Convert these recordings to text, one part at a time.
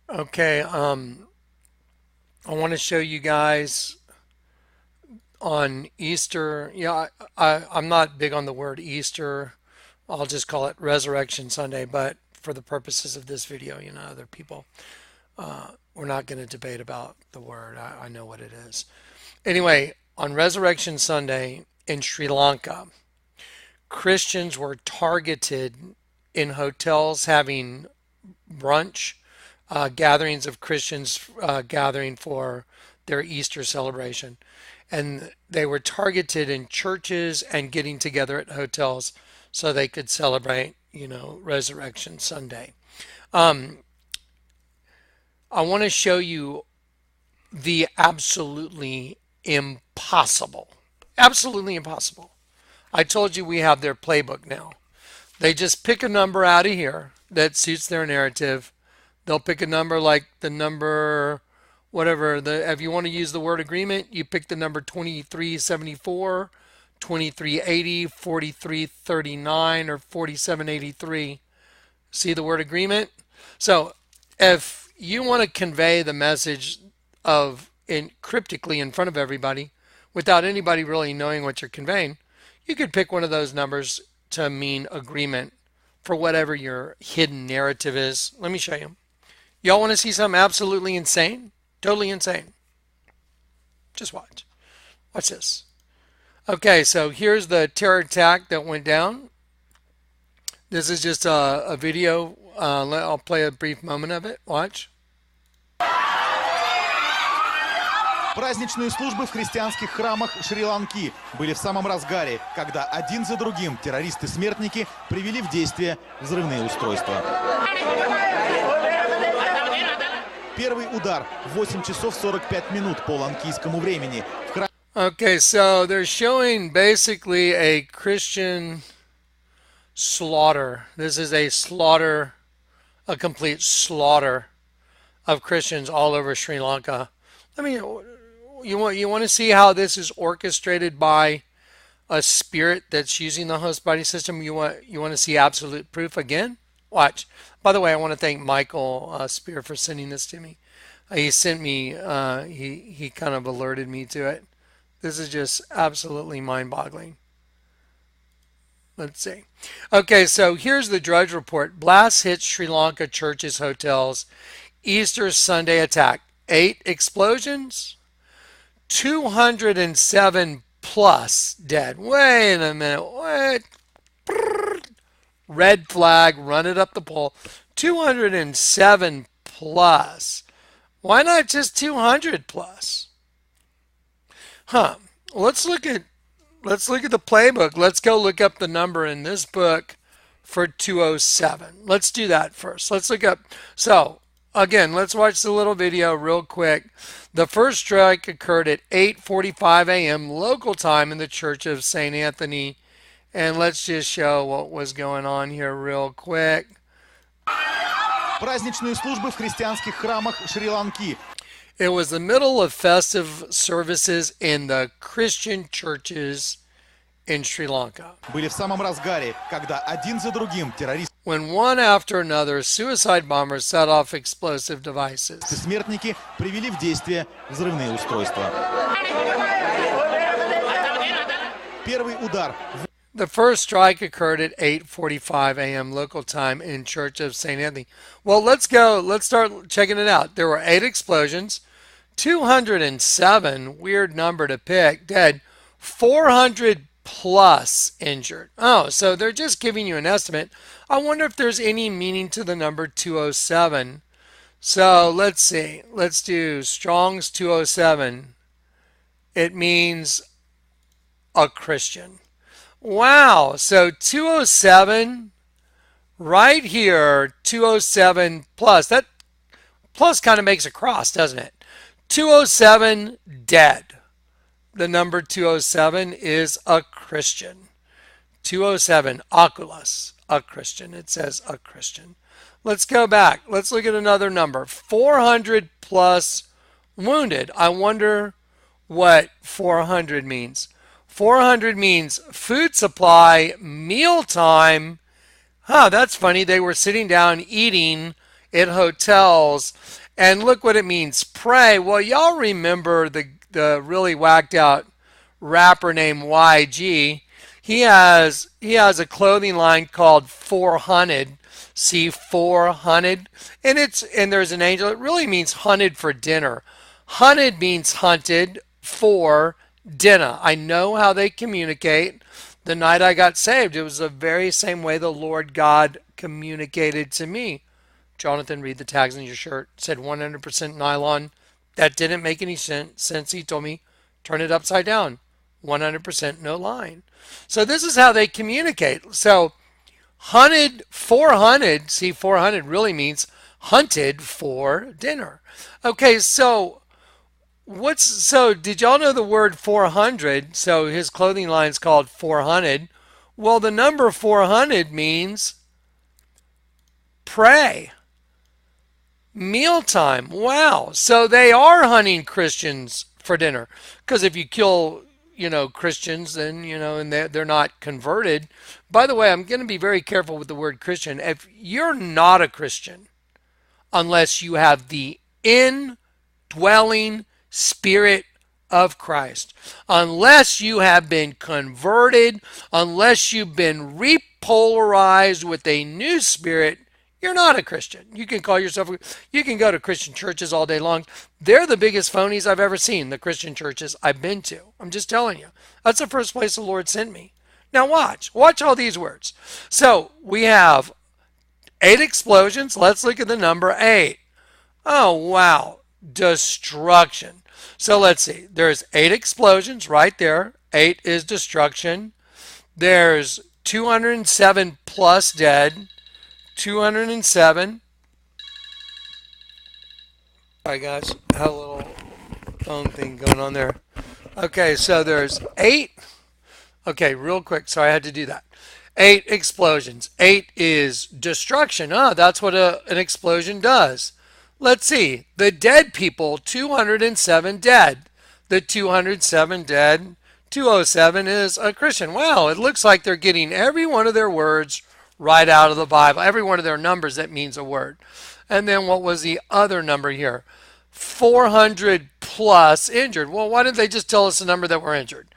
Okay, I want to show you guys on Easter. Yeah, I'm not big on the word Easter. I'll just call it Resurrection Sunday, but for the purposes of this video, other people, we're not going to debate about the word. I know what it is. Anyway, on Resurrection Sunday in Sri Lanka, Christians were targeted in hotels having brunch, gatherings of Christians gathering for their Easter celebration. And they were targeted in churches and getting together at hotels so they could celebrate, Resurrection Sunday. Um, I want to show you the absolutely impossible. I told you we have their playbook now. They just pick a number out of here that suits their narrative. They'll pick a number like the number, whatever. If you want to use the word agreement, you pick the number 2374, 2380, 4339, or 4783. See the word agreement? So if you want to convey the message cryptically in front of everybody without anybody really knowing what you're conveying, you could pick one of those numbers to mean agreement for whatever your hidden narrative is. Let me show you. Y'all want to see something absolutely insane? Totally insane. Just watch. Watch this. Okay, so here's the terror attack that went down. This is just a video. I'll play a brief moment of it. Watch. Праздничные службы в христианских храмах Шри-Ланки были в самом разгаре, когда один за другим террористы-смертники привели в действие взрывные устройства. Первый удар в 8 часов 45 минут по ланкийскому времени. Okay, so they're showing basically a Christian slaughter. This is a slaughter, a complete slaughter of Christians all over Sri Lanka. You want to see how this is orchestrated by a spirit that's using the host body system? You want to see absolute proof again? Watch. By the way, I want to thank Michael Spear for sending this to me. He sent me. He kind of alerted me to it. This is just absolutely mind-boggling. Let's see. Okay, so here's the Drudge Report. Blast hits Sri Lanka churches, hotels. Easter Sunday attack. 8 explosions. 207 plus dead. Wait a minute. What? Red flag. Run it up the pole. 207 plus. Why not just 200 plus? Huh. Let's look at the playbook. Let's go look up the number in this book for 207. Let's do that first. Let's look up. So, again, let's watch the little video real quick. The first strike occurred at 8:45 a.m. local time in the Church of St. Anthony. And let's just show what was going on here real quick. Праздничные службы в христианских храмах Шри-Ланки. It was the middle of festive services in the Christian churches in Sri Lanka. Были в самом разгаре, когда один за другим террористы When one after another suicide bombers set off explosive devices. смертники привели в действие взрывные устройства. Первый удар. The first strike occurred at 8:45 a.m. local time in Church of St. Anthony. Well, let's start checking it out. There were 8 explosions, 207, weird number to pick, dead, 400 plus injured. Oh, so they're just giving you an estimate. I wonder if there's any meaning to the number 207. So let's see. Let's do Strong's 207. It means a Christian. Wow, so 207 right here, 207 plus. That plus kind of makes a cross, doesn't it? 207 dead. The number 207 is a Christian. 207 oculos, a Christian. It says a Christian. Let's go back. Let's look at another number. 400 plus wounded. I wonder what 400 means. 400 means food supply, mealtime. Huh, that's funny. They were sitting down eating in hotels. And look what it means, pray. Well, y'all remember the really whacked out rapper named YG. He has a clothing line called 400. See 400, and there's an angel. It really means hunted for dinner. Hunted means hunted for dinner. I know how they communicate. The night I got saved, it was the very same way the Lord God communicated to me. Jonathan, read the tags on your shirt. It said 100% nylon. That didn't make any sense. He told me, turn it upside down. 100% no line. So this is how they communicate. So hunted 400, see 400 really means hunted for dinner. Okay, so did y'all know the word 400? So his clothing line is called 400. Well, the number 400 means pray. Mealtime. Wow. So they are hunting Christians for dinner. Because if you kill, Christians, then, and they're not converted. By the way, I'm going to be very careful with the word Christian. If you're not a Christian, unless you have the indwelling Spirit of Christ, unless you have been converted, unless you've been repolarized with a new spirit, you're not a Christian. You can call yourself, you can go to Christian churches all day long. They're the biggest phonies I've ever seen, the Christian churches I've been to. I'm just telling you. That's the first place the Lord sent me. Now watch all these words. So we have 8 explosions. Let's look at the number 8. Oh, wow. Destruction. So let's see. There's 8 explosions right there. 8 is destruction. There's 207 plus dead. 207. Sorry guys, I had a little phone thing going on there. Okay, so there's 8. Okay, real quick. Sorry, I had to do that. 8 explosions. 8 is destruction. That's what an explosion does. Let's see. The dead people, 207 dead. The 207 dead. 207 is a Christian. Wow, it looks like they're getting every one of their words right out of the Bible. Every one of their numbers that means a word. And then what was the other number here? 400 plus injured. Well, why didn't they just tell us the number that were injured?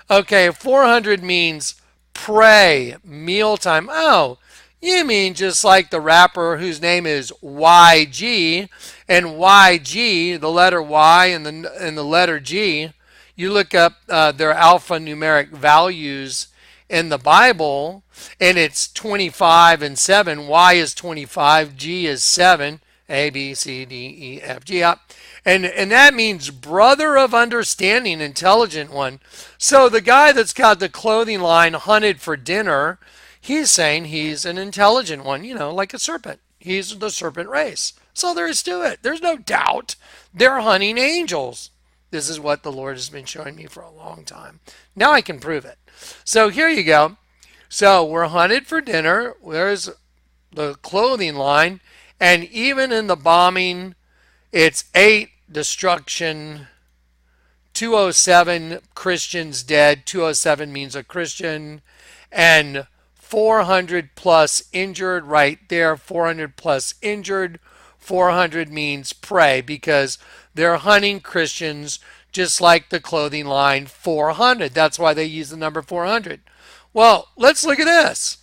Okay, 400 means pray, mealtime. Oh, you mean just like the rapper whose name is YG, and YG, the letter Y and the letter G, you look up their alphanumeric values in the Bible, and it's 25 and 7. Y is 25, G is 7, A, B, C, D, E, F, G. And that means brother of understanding, intelligent one. So the guy that's got the clothing line hunted for dinner, he's saying he's an intelligent one, like a serpent. He's the serpent race. So there is to it. There's no doubt. They're hunting angels. This is what the Lord has been showing me for a long time. Now I can prove it. So here you go. So we're hunted for dinner. There's the clothing line. And even in the bombing, it's 8 destruction, 207 Christians dead. 207 means a Christian. And 400 plus injured right there. 400 plus injured. 400 means pray because they're hunting Christians just like the clothing line 400. That's why they use the number 400. Well, let's look at this.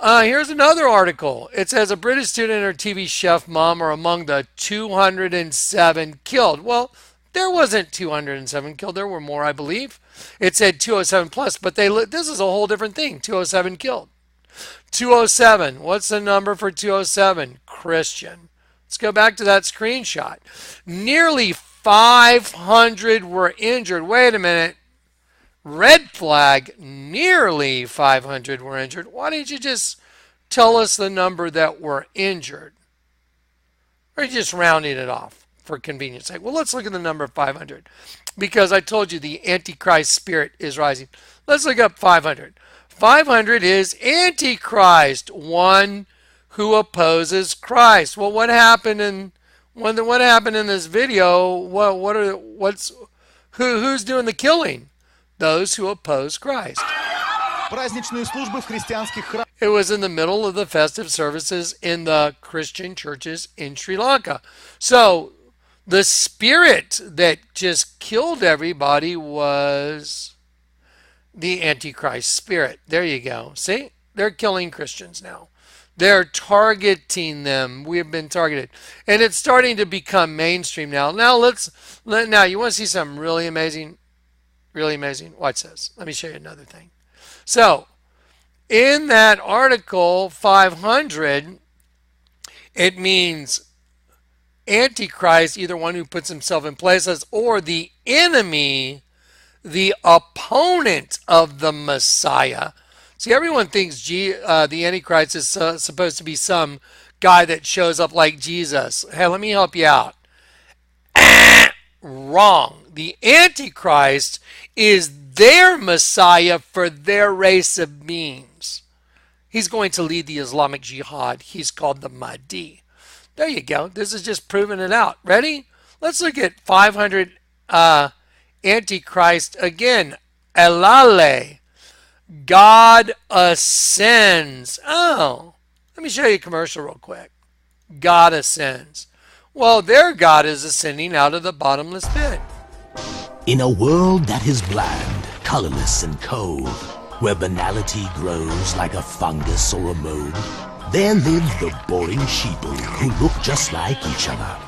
Here's another article. It says a British student and her TV chef mom are among the 207 killed. Well, there wasn't 207 killed. There were more, I believe. It said 207 plus, but this is a whole different thing. 207 killed. 207. What's the number for 207? Christian. Let's go back to that screenshot. Nearly 500 were injured. Wait a minute. Red flag. Nearly 500 were injured. Why didn't you just tell us the number that were injured? Or are you just rounding it off for convenience sake? Well, let's look at the number 500 because I told you the Antichrist spirit is rising. Let's look up 500. 500 is Antichrist, one who opposes Christ. Well, what happened in this video? Who's doing the killing? Those who oppose Christ. Праздничные службы в христианских храмах. It was in the middle of the festive services in the Christian churches in Sri Lanka. So the spirit that just killed everybody was the Antichrist spirit. There you go. See? They're killing Christians now. They're targeting them. We have been targeted. And it's starting to become mainstream now. Now you want to see something really amazing? Really amazing? Watch this. Let me show you another thing. So, in that article 500, it means Antichrist, either one who puts himself in places or the enemy, the opponent of the Messiah. See, everyone thinks the Antichrist is supposed to be some guy that shows up like Jesus. Hey, let me help you out. Wrong. The Antichrist is their Messiah for their race of beings. He's going to lead the Islamic Jihad. He's called the Mahdi. There you go. This is just proving it out. Ready? Let's look at 500 Antichrist again. Elale. God ascends. Oh, let me show you a commercial real quick. God ascends. Well, their God is ascending out of the bottomless pit. In a world that is bland, colorless and cold, where banality grows like a fungus or a mold, there live the boring sheeple who look just like each other.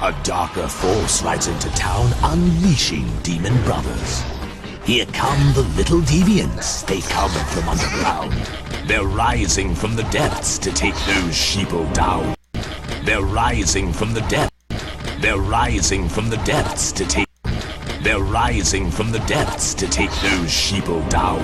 A darker force rides into town, unleashing demon brothers. Here come the little deviants, they come from underground. They're rising from the depths to take those sheeple down. They're rising from the depths. They're rising from the depths to take. They're rising from the depths to take those sheeple down.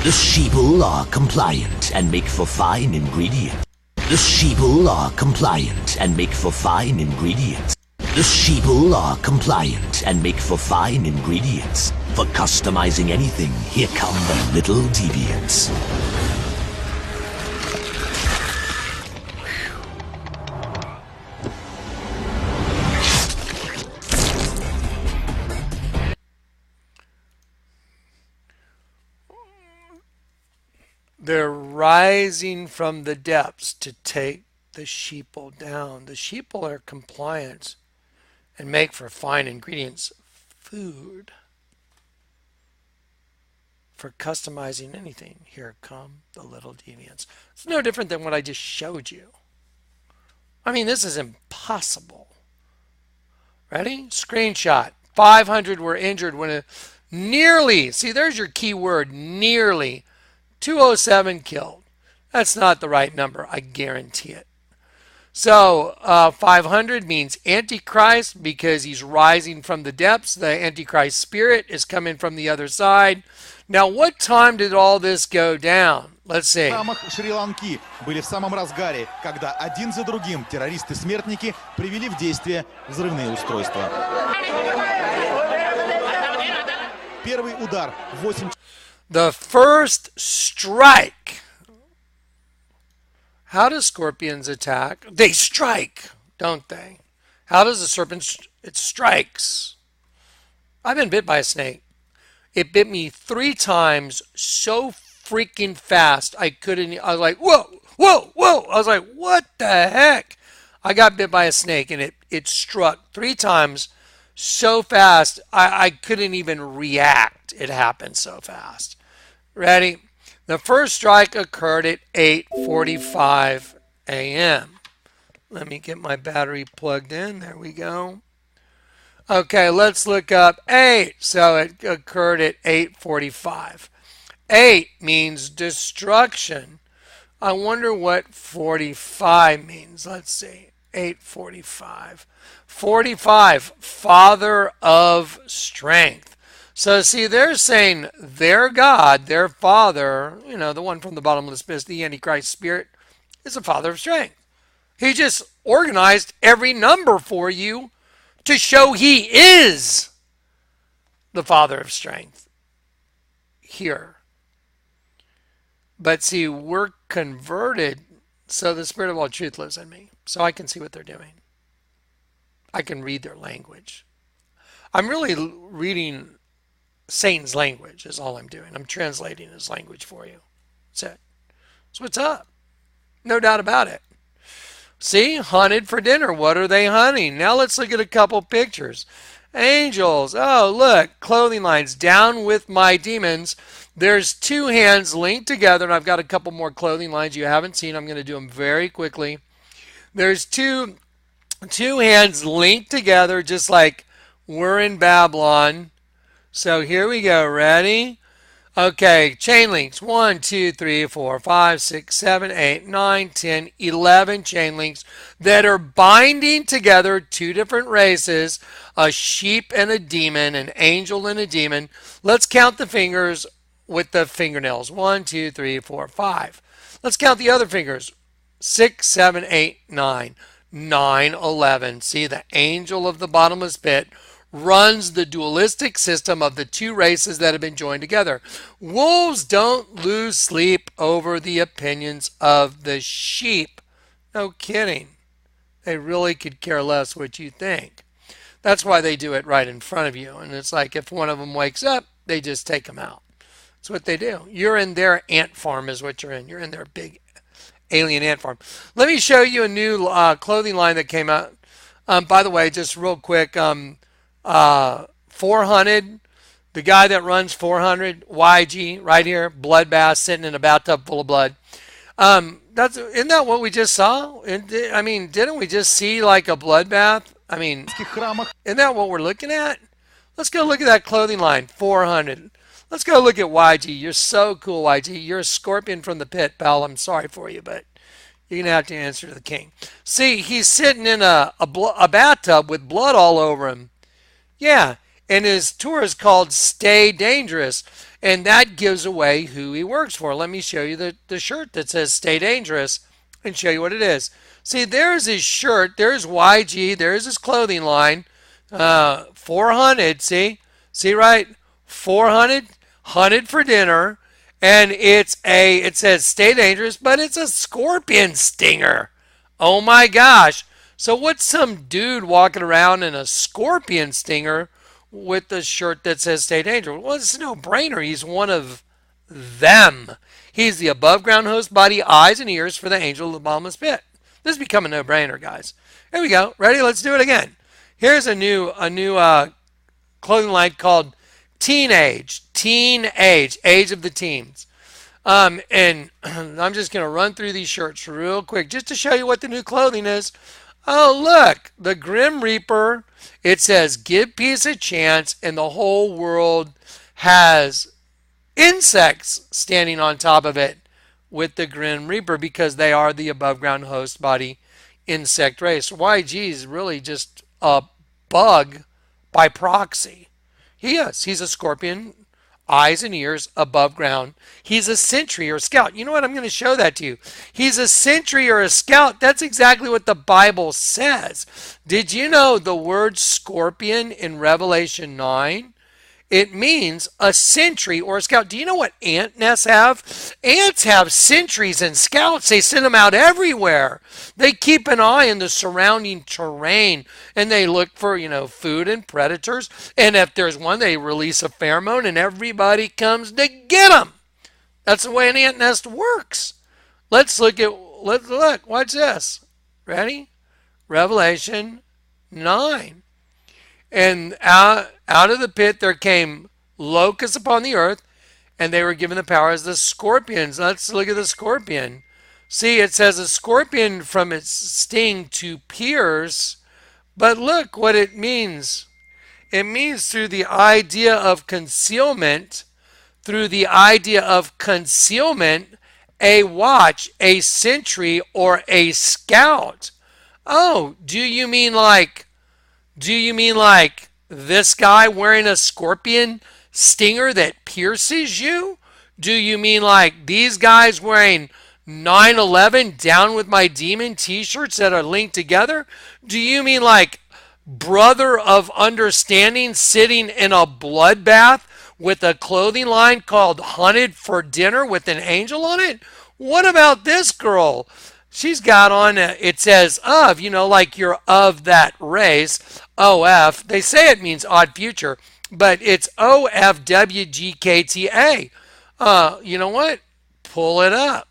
The sheeple are compliant and make for fine ingredients. The sheeple are compliant and make for fine ingredients. The sheeple are compliant and make for fine ingredients. For customizing anything, here come the little deviants. They're rising from the depths to take the sheeple down. The sheeple are compliant and make for fine ingredients. Food. For customizing anything. Here come the little deviants. It's no different than what I just showed you. I mean, this is impossible. Ready? Screenshot. 500 were injured when nearly, see, there's your key word, nearly 207 killed. That's not the right number. I guarantee it. So 500 means Antichrist because he's rising from the depths. The Antichrist spirit is coming from the other side. Now, what time did all this go down? Let's see. В храмах Шри-Ланки были в самом разгаре, когда один за другим террористы-смертники привели в действие взрывные устройства. Первый удар в 8. The first strike. How do scorpions attack? They strike, don't they? How does a serpent? It strikes. I've been bit by a snake. It bit me 3 times so freaking fast I couldn't. I was like, whoa, whoa, whoa. I was like, what the heck? I got bit by a snake and it struck 3 times so fast I couldn't even react. It happened so fast. Ready? The first strike occurred at 8:45 a.m. Let me get my battery plugged in. There we go. Okay, let's look up 8. So it occurred at 8:45. 8 means destruction. I wonder what 45 means. Let's see. 8:45. 45, Father of Strength. So see, they're saying their God, their Father, you know, the one from the bottomless pit, the Antichrist spirit, is a Father of Strength. He just organized every number for you to show he is the Father of Strength here. But see, we're converted, so the Spirit of all truth lives in me. So I can see what they're doing. I can read their language. I'm really reading Satan's language is all I'm doing. I'm translating his language for you. That's it. So what's up? No doubt about it. See, hunted for dinner. What are they hunting? Now let's look at a couple pictures. Angels. Oh, look, clothing lines. Down with my demons. There's two hands linked together, and I've got a couple more clothing lines you haven't seen. I'm going to do them very quickly. There's two hands linked together, just like we're in Babylon. So here we go. Ready? Okay, chain links 1, 2, 3, 4, 5, 6, 7, 8, 9, 10, 11 chain links that are binding together two different races, a sheep and a demon, an angel and a demon. Let's count the fingers with the fingernails 1, 2, 3, 4, 5. Let's count the other fingers 6, 7, 8, 9, 9, 11. See, the angel of the bottomless pit runs the dualistic system of the two races that have been joined together. Wolves don't lose sleep over the opinions of the sheep. No kidding. They really could care less what you think. That's why they do it right in front of you. And it's like if one of them wakes up, they just take them out. That's what they do. You're in their ant farm is what you're in. You're in their big alien ant farm. Let me show you a new clothing line that came out. By the way, just real quick, 400, the guy that runs 400, YG, right here, bloodbath, sitting in a bathtub full of blood. Isn't that what we just saw? I mean, didn't we just see like a bloodbath? I mean, isn't that what we're looking at? Let's go look at that clothing line, 400. Let's go look at YG. You're so cool, YG. You're a scorpion from the pit, pal. I'm sorry for you, but you're going to have to answer to the king. See, he's sitting in a bathtub with blood all over him. Yeah, and his tour is called Stay Dangerous, and that gives away who he works for. Let me show you the shirt that says Stay Dangerous and show you what it is. See, there's his shirt. There's YG. There's his clothing line. 400, see? See, right? 400, hunted for dinner, and it says Stay Dangerous, but it's a scorpion stinger. Oh my gosh. So what's some dude walking around in a scorpion stinger with a shirt that says Stay Dangerous? Well, it's a no-brainer. He's one of them. He's the above-ground host body, eyes, and ears for the angel of the bottomless pit. This has become a no-brainer, guys. Here we go. Ready? Let's do it again. Here's a new clothing line called Teenage, age of the teens. And I'm just going to run through these shirts real quick just to show you what the new clothing is. Oh, look, the Grim Reaper. It says, give peace a chance, and the whole world has insects standing on top of it with the Grim Reaper because they are the above ground host body insect race. YG is really just a bug by proxy. He is. He's a scorpion, eyes and ears above ground. He's a sentry or a scout. You know what? I'm going to show that to you. He's a sentry or a scout. That's exactly what the Bible says. Did you know the word scorpion in Revelation 9? It means a sentry or a scout. Do you know what ant nests have? Ants have sentries and scouts. They send them out everywhere. They keep an eye on the surrounding terrain and they look for, food and predators. And if there's one, they release a pheromone and everybody comes to get them. That's the way an ant nest works. Let's look. Watch this. Ready? Revelation 9. And out of the pit there came locusts upon the earth, and they were given the power as the scorpions. Let's look at the scorpion. See, it says a scorpion from its sting to pierce, but look what it means. It means through the idea of concealment, a watch, a sentry, or a scout. Oh, do you mean like this guy wearing a scorpion stinger that pierces you? Do you mean like these guys wearing 9/11 down with my demon t-shirts that are linked together? Do you mean like brother of understanding sitting in a bloodbath with a clothing line called Hunted for Dinner with an angel on it? What about this girl? She's got on, it says of, like you're of that race, OF. They say it means odd future, but it's OFWGKTA. You know what? Pull it up.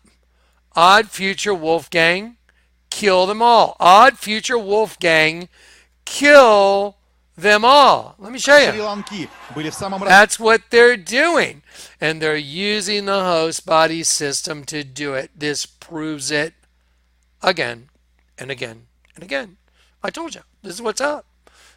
Odd future Wolfgang, kill them all. Odd future Wolfgang, kill them all. Let me show you. Шри-Ланки были в самом That's what they're doing. And they're using the host body system to do it. This proves it again and again and again. I told you, this is what's up.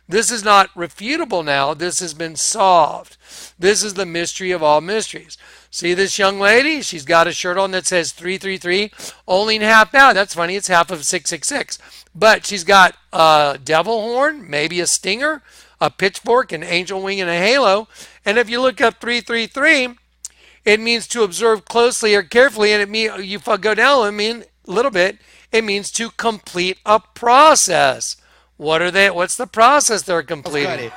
This is not refutable now. This has been solved. This is the mystery of all mysteries. See this young lady? She's got a shirt on that says 333, only in half now. That's funny. It's half of 666. But she's got a devil horn, maybe a stinger, a pitchfork, an angel wing, and a halo. And if you look up 333, it means to observe closely or carefully. And it means you go down a little bit. It means to complete a process. What are they? What's the process they're completing?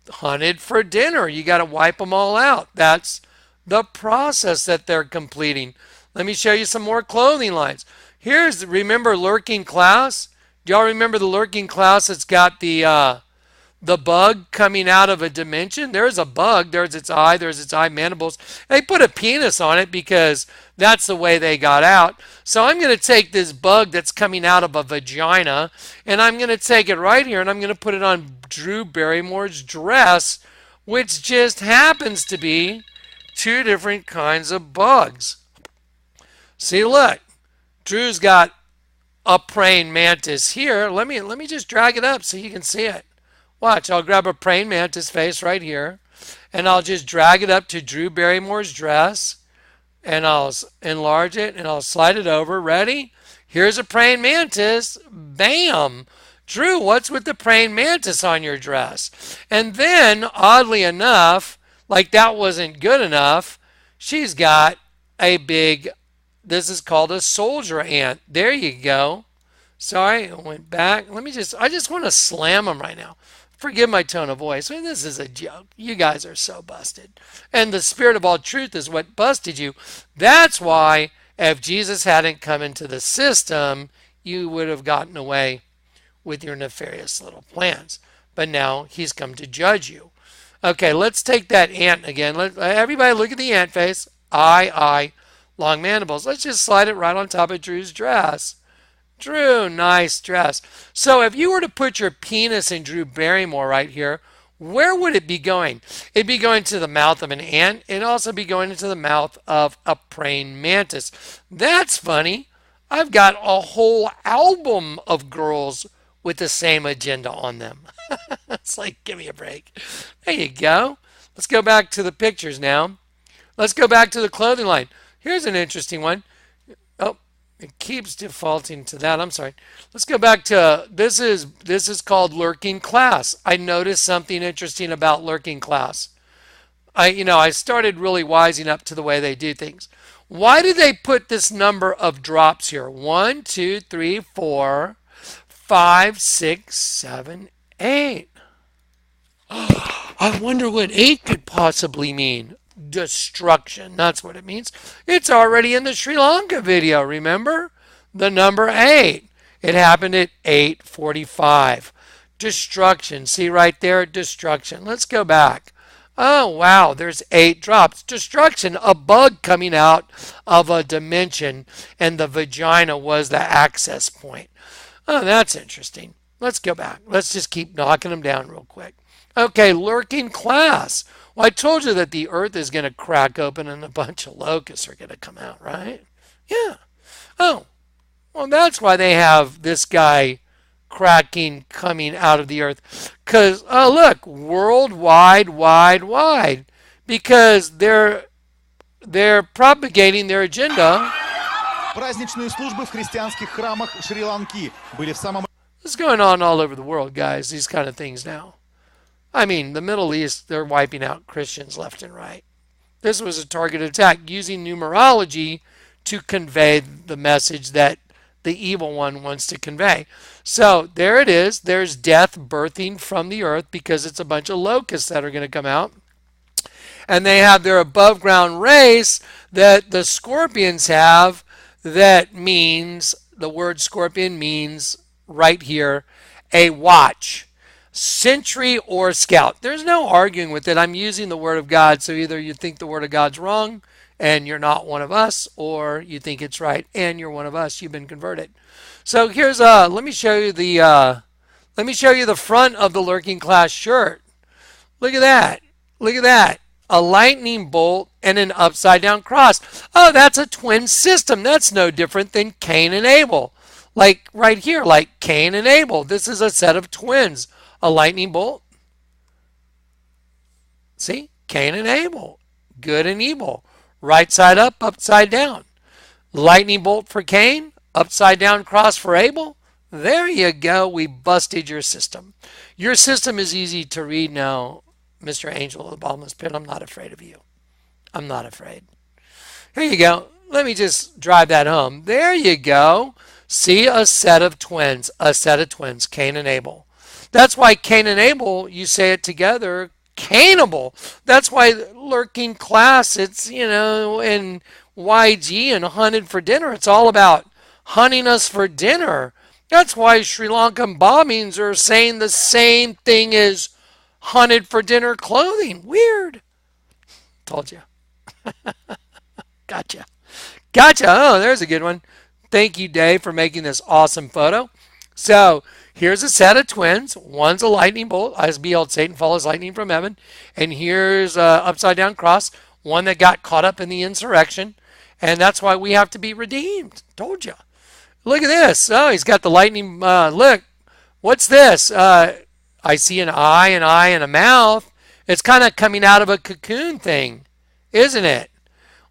Hunted for dinner. You got to wipe them all out. That's the process that they're completing. Let me show you some more clothing lines. Remember lurking class? Do y'all remember the lurking class that's got the bug coming out of a dimension? There's a bug. There's its eye mandibles. They put a penis on it because that's the way they got out. So I'm going to take this bug that's coming out of a vagina, and I'm going to take it right here, and I'm going to put it on Drew Barrymore's dress, which just happens to be two different kinds of bugs. See, look. Drew's got a praying mantis here. Let me just drag it up so you can see it. Watch, I'll grab a praying mantis face right here, and I'll just drag it up to Drew Barrymore's dress, and I'll enlarge it, and I'll slide it over. Ready? Here's a praying mantis. Bam! Drew, what's with the praying mantis on your dress? And then, oddly enough, like that wasn't good enough, she's got a big, this is called a soldier ant. There you go. Sorry, I went back. I just want to slam them right now. Forgive my tone of voice. I mean, this is a joke. You guys are so busted. And the spirit of all truth is what busted you. That's why if Jesus hadn't come into the system, you would have gotten away with your nefarious little plans. But now he's come to judge you. Okay, let's take that ant again. Everybody look at the ant face. Eye, long mandibles. Let's just slide it right on top of Drew's dress. Drew, nice dress. So if you were to put your penis in Drew Barrymore right here, where would it be going? It'd be going to the mouth of an ant. It'd also be going into the mouth of a praying mantis. That's funny. I've got a whole album of girls with the same agenda on them. It's like, give me a break. There you go. Let's go back to the pictures now. Let's go back to the clothing line. Here's an interesting one. Oh, it keeps defaulting to that. I'm sorry. Let's go back to this is called lurking class. I noticed something interesting about lurking class. I started really wising up to the way they do things. Why do they put this number of drops here? 1, 2, 3, 4, 5, 6, 7, 8. I wonder what 8 could possibly mean. Destruction. That's what it means. It's already in the Sri Lanka video, remember? The number 8. It happened at 8:45. Destruction. See right there? Destruction. Let's go back. Oh, wow. There's 8 drops. Destruction. A bug coming out of a dimension, and the vagina was the access point. Oh, that's interesting. Let's go back. Let's just keep knocking them down real quick. Okay, lurking class. Well, I told you that the earth is going to crack open and a bunch of locusts are going to come out, right? Yeah. Oh, well, that's why they have this guy cracking coming out of the earth. Because, oh, look, worldwide, wide. Because they're propagating their agenda. Праздничные службы в христианских храмах Шри-Ланки были в самом... What's going on all over the world, guys, these kind of things now? I mean, the Middle East, they're wiping out Christians left and right. This was a targeted attack using numerology to convey the message that the evil one wants to convey. So there it is. There's death birthing from the earth because it's a bunch of locusts that are going to come out. And they have their above ground race that the scorpions have that means the word scorpion means right here a watch, sentry, or scout. There's no arguing with it. I'm using the word of God, so either you think the word of God's wrong and you're not one of us, or you think it's right and you're one of us. You've been converted. So here's let me show you the front of the lurking class shirt. Look at that. Look at that. A lightning bolt and an upside down cross. Oh, that's a twin system. That's no different than Cain and Abel. Like right here, like Cain and Abel. This is a set of twins. A lightning bolt. See? Cain and Abel. Good and evil. Right side up, upside down. Lightning bolt for Cain. Upside down cross for Abel. There you go. We busted your system. Your system is easy to read now, Mr. Angel of the Bottomless Pit. I'm not afraid of you. I'm not afraid. Here you go. Let me just drive that home. There you go. See, a set of twins. A set of twins. Cain and Abel. That's why Cain and Abel, you say it together, Cainable. That's why lurking class, it's, in YG and hunted for dinner. It's all about hunting us for dinner. That's why Sri Lankan bombings are saying the same thing as hunted for dinner clothing. Weird. Told you. Gotcha. Gotcha. Oh, there's a good one. Thank you, Dave, for making this awesome photo. So here's a set of twins. One's a lightning bolt. As beheld, Satan follows lightning from heaven. And here's a upside down cross. One that got caught up in the insurrection. And that's why we have to be redeemed. Told you. Look at this. Oh, he's got the lightning. Look. What's this? I see an eye, and a mouth. It's kind of coming out of a cocoon thing, isn't it?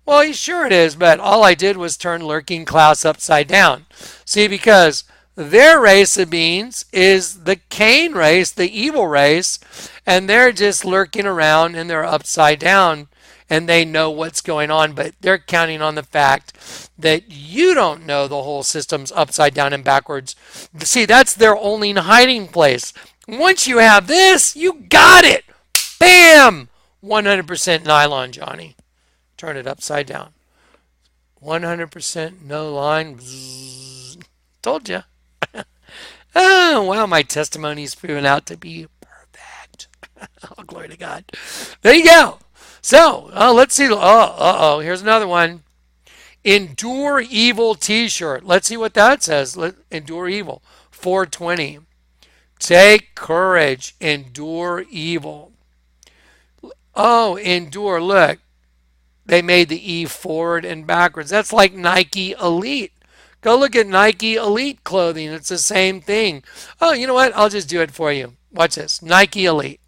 Well, sure it is, but all I did was turn lurking class upside down. See, because their race of beings is the Cain race, the evil race, and they're just lurking around and they're upside down and they know what's going on, but they're counting on the fact that you don't know the whole system's upside down and backwards. See, that's their only hiding place. Once you have this, you got it. Bam! 100% nylon, Johnny. Turn it upside down. 100% no line. Bzzz. Told you. Oh, wow, my testimony's proven out to be perfect. Oh, glory to God. There you go. So, let's see. Here's another one. Endure evil t-shirt. Let's see what that says. Endure evil. 420. Take courage. Endure evil. Oh, endure. Look. They made the E forward and backwards. That's like Nike Elite. Go look at Nike Elite clothing. It's the same thing. Oh, you know what? I'll just do it for you. Watch this. Nike Elite.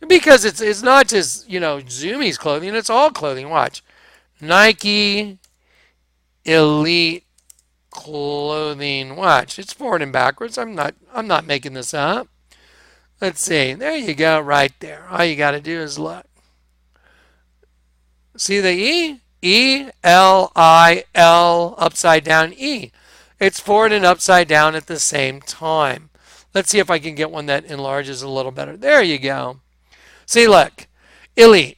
Because it's not just, Zumi's clothing. It's all clothing. Watch. Nike Elite clothing. Watch. It's forward and backwards. I'm not making this up. Let's see. There you go, right there. All you got to do is look. See the E? E-L-I-L upside down E. It's forward and upside down at the same time. Let's see if I can get one that enlarges a little better. There you go. See, look. Elite.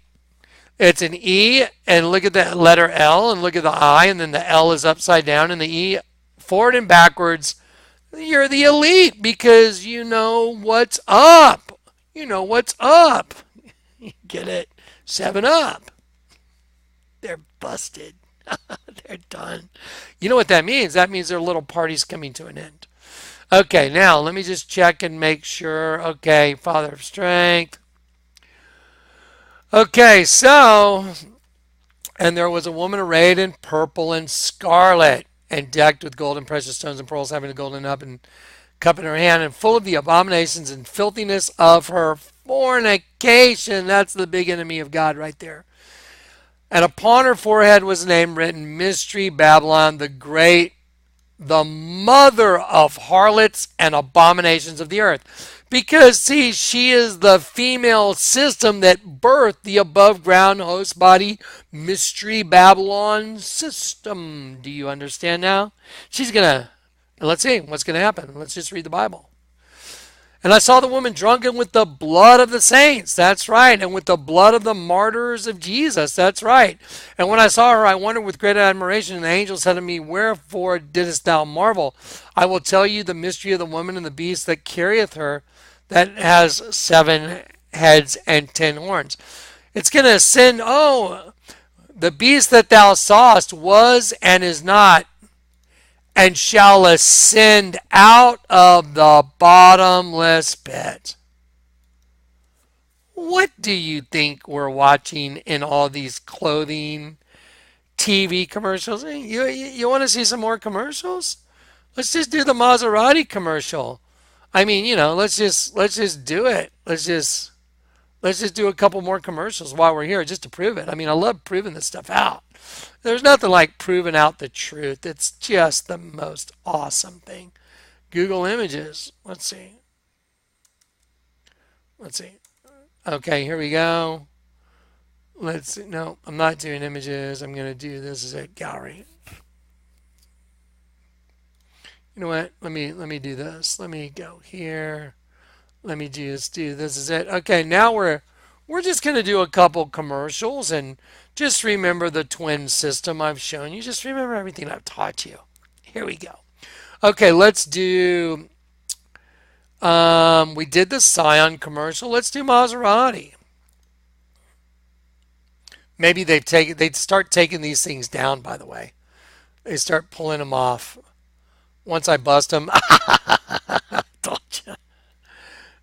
It's an E, and look at the letter L, and look at the I, and then the L is upside down, and the E forward and backwards. You're the elite because you know what's up. You know what's up. Get it? 7-Up. They're busted. They're done. You know what that means? That means their little party's coming to an end. Okay, now let me just check and make sure. Okay, Father of Strength. Okay, so, and there was a woman arrayed in purple and scarlet and decked with gold and precious stones and pearls, having a golden cup in her hand, and full of the abominations and filthiness of her fornication. That's the big enemy of God right there. And upon her forehead was a name written, Mystery Babylon the Great, the mother of harlots and abominations of the earth. Because, see, she is the female system that birthed the above ground host body Mystery Babylon system. Do you understand now? She's going to, let's see what's going to happen. Let's just read the Bible. And I saw the woman drunken with the blood of the saints. That's right. And with the blood of the martyrs of Jesus. That's right. And when I saw her, I wondered with great admiration. And the angel said to me, wherefore didst thou marvel? I will tell you the mystery of the woman and the beast that carrieth her, that has 7 heads and 10 horns. It's going to ascend. Oh, the beast that thou sawest was and is not, and shall ascend out of the bottomless pit. What do you think we're watching in all these clothing, TV commercials? You want to see some more commercials? Let's just do the Maserati commercial. I mean, let's just do it. Let's just do a couple more commercials while we're here just to prove it. I mean, I love proving this stuff out. There's nothing like proving out the truth. It's just the most awesome thing. Google Images. Let's see. Let's see. Okay, here we go. Let's see. No, I'm not doing images. I'm going to do this as a gallery. You know what? Let me do this. Let me go here. Let me just do this is it. Okay, now we're just going to do a couple commercials and just remember the twin system I've shown you. Just remember everything I've taught you. Here we go. Okay, let's do we did the Scion commercial. Let's do Maserati. Maybe they'd start taking these things down, by the way. They start pulling them off. Once I bust them, told you.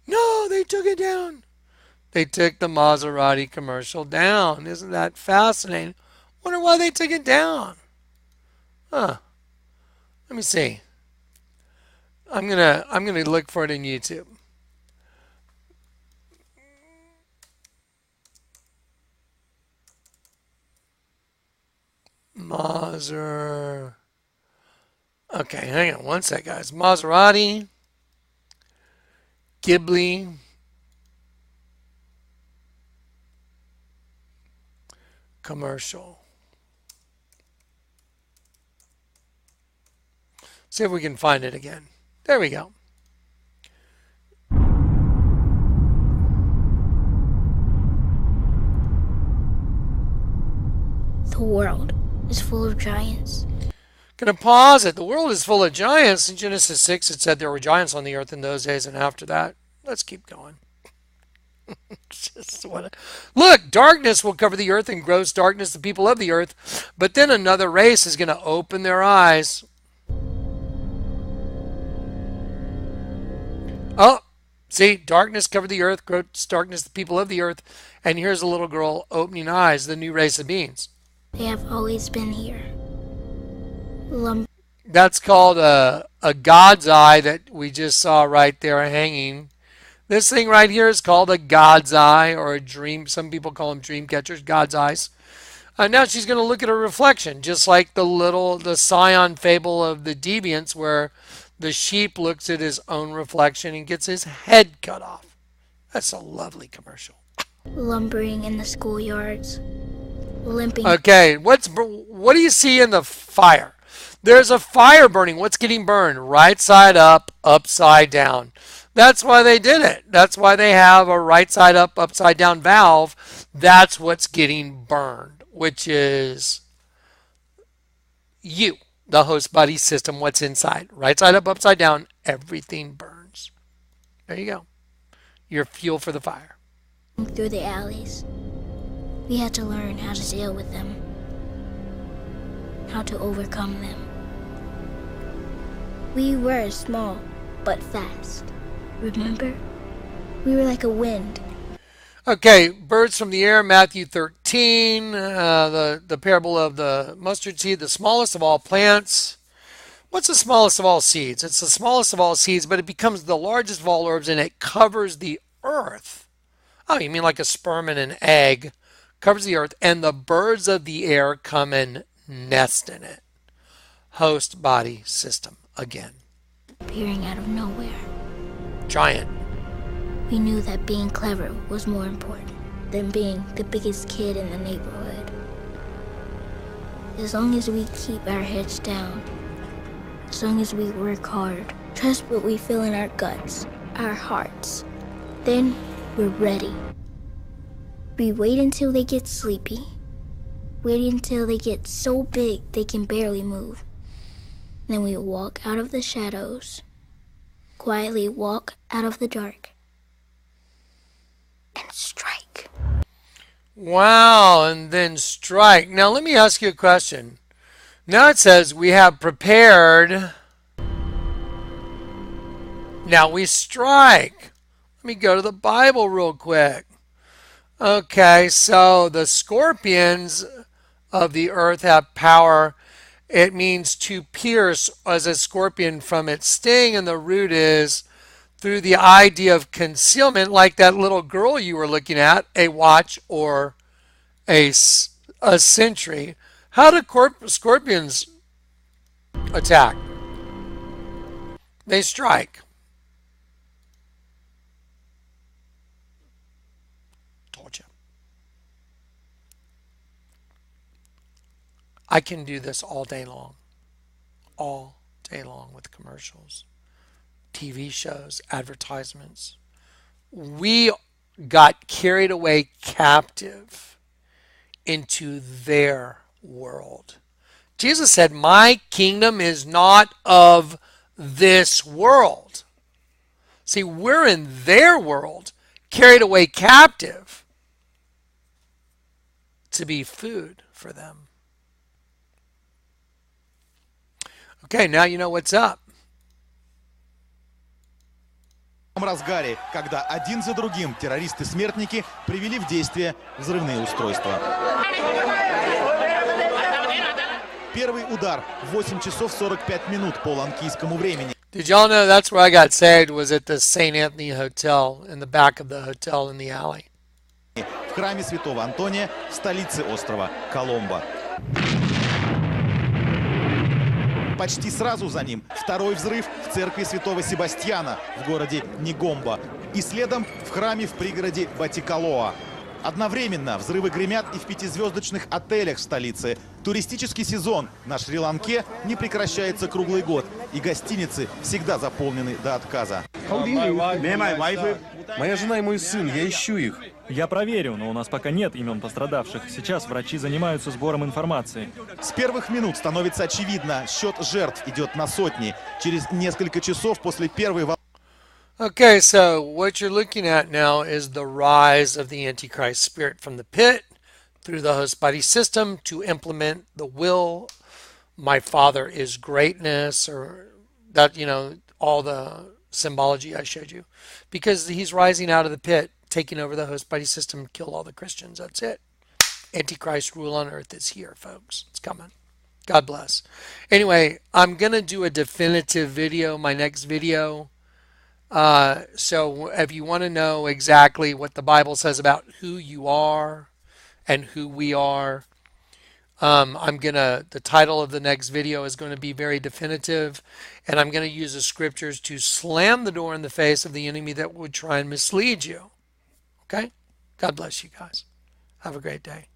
No, they took it down. They took the Maserati commercial down. Isn't that fascinating? Wonder why they took it down. Huh. Let me see. I'm gonna look for it in YouTube. Maser. Okay, hang on one sec, guys. Maserati, Ghibli, commercial. See if we can find it again. There we go. The world is full of giants. Gonna pause it. The world is full of giants. In Genesis 6, it said there were giants on the earth in those days, and after that, let's keep going. Look, darkness will cover the earth, and gross darkness the people of the earth. But then another race is going to open their eyes. Oh, see, darkness covered the earth, gross darkness the people of the earth. And here's a little girl opening eyes, the new race of beings. They have always been here. That's called a God's eye that we just saw right there hanging. This thing right here is called a God's eye or a dream. Some people call them dream catchers, God's eyes. Now she's going to look at her reflection, just like the Scion fable of the deviants, where the sheep looks at his own reflection and gets his head cut off. That's a lovely commercial. Lumbering in the schoolyards, limping. Okay, what do you see in the fire? There's a fire burning. What's getting burned? Right side up, upside down. That's why they did it. That's why they have a right side up, upside down valve. That's what's getting burned, which is you, the host body system, what's inside. Right side up, upside down, everything burns. There you go. Your fuel for the fire. Through the alleys, we had to learn how to deal with them, how to overcome them. We were small, but fast. Remember? We were like a wind. Okay, birds from the air, Matthew 13, the parable of the mustard seed, the smallest of all plants. What's the smallest of all seeds? It's the smallest of all seeds, but it becomes the largest of all herbs, and it covers the earth. Oh, you mean like a sperm and an egg covers the earth, and the birds of the air come and nest in it. Host body system again. Appearing out of nowhere. Giant. We knew that being clever was more important than being the biggest kid in the neighborhood. As long as we keep our heads down, as long as we work hard, trust what we feel in our guts, our hearts. Then we're ready. We wait until they get sleepy. Wait until they get so big they can barely move. Then we walk out of the shadows. Quietly walk out of the dark. And strike. Wow, and then strike. Now let me ask you a question. Now it says we have prepared. Now we strike. Let me go to the Bible real quick. Okay, so the scorpions of the earth have power. It means to pierce as a scorpion from its sting, and the root is through the idea of concealment, like that little girl you were looking at, a watch or a sentry. How do scorpions attack? They strike. Told you. I can do this all day long with commercials, TV shows, advertisements. We got carried away captive into their world. Jesus said, my kingdom is not of this world. See, we're in their world, carried away captive to be food for them. Okay, now you know what's up. В разгаре, когда один за другим террористы-смертники привели в действие взрывные устройства. Первый удар в 8 часов 45 минут по ланкийскому времени. Did y'all know that's where I got saved, was at the St. Anthony Hotel, in the back of the hotel in the alley. В храме Святого Антония, в столице острова Коломбо. Почти сразу за ним второй взрыв в церкви Святого Себастьяна в городе Негомбо. И следом в храме в пригороде Батикалоа. Одновременно взрывы гремят и в 5-звездочных отелях в столице. Туристический сезон на Шри-Ланке не прекращается круглый год. И гостиницы всегда заполнены до отказа. Моя жена и мой сын, я ищу их. Я проверю, но у нас пока нет имен пострадавших. Сейчас врачи занимаются сбором информации. С первых минут становится очевидно, счет жертв идет на сотни. Через несколько часов после первой волны. Okay, so what you're looking at now is the rise of the Antichrist spirit from the pit through the host body system to implement the will. My Father is greatness, or that, you know, all the symbology I showed you. Because he's rising out of the pit, taking over the host body system, kill all the Christians. That's it. Antichrist rule on earth is here, folks. It's coming. God bless. Anyway, I'm going to do a definitive video, my next video. So if you want to know exactly what the Bible says about who you are and who we are, the title of the next video is going to be very definitive, and I'm going to use the scriptures to slam the door in the face of the enemy that would try and mislead you. Okay? God bless you guys. Have a great day.